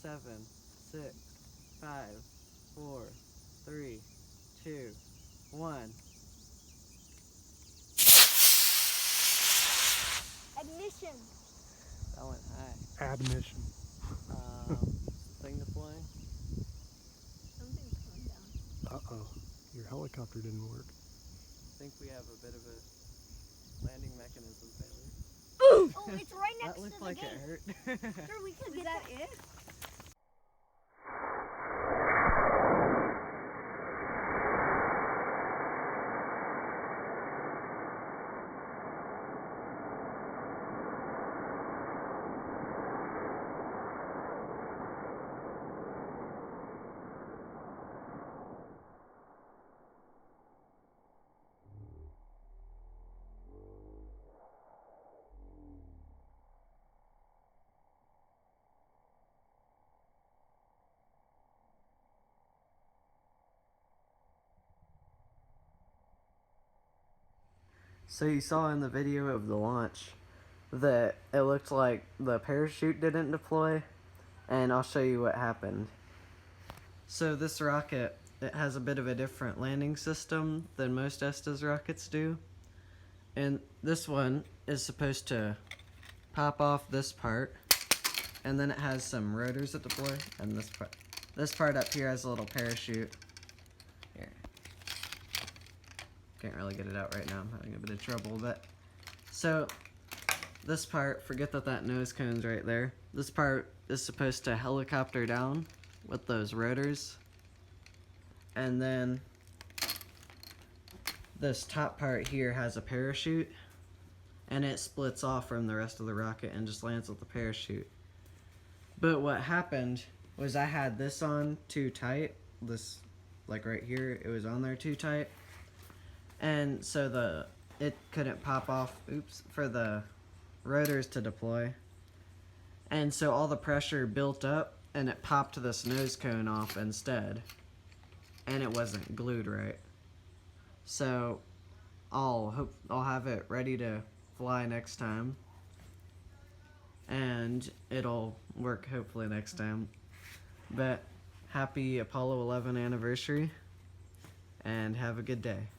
7, 6, 5, 4, 3, 2, 1. Ignition. That went high. Admission. Thing deploying. Something's going down. Uh-oh. Your helicopter didn't work. I think we have a bit of a landing mechanism failure. Oh, it's right next That looked to the like gate. it hurt. Sure, we could get Is that it? So you saw in the video of the launch that it looked like the parachute didn't deploy, and I'll show you what happened. So this rocket, it has a bit of a different landing system than most Estes rockets do. And this one is supposed to pop off this part, and then it has some rotors that deploy, and this part up here has a little parachute. Here. Can't really get it out right now, I'm having a bit of trouble, but so this part, forget that nose cone's right there. This part is supposed to helicopter down with those rotors, and then this top part here has a parachute, and it splits off from the rest of the rocket and just lands with the parachute. But what happened was I had this on too tight, this, like right here, it was on there too tight, and so it couldn't pop off, for the rotors to deploy. And so all the pressure built up and it popped this nose cone off instead. And it wasn't glued right. So I'll have it ready to fly next time. And it'll work hopefully next time. But happy Apollo 11 anniversary and have a good day.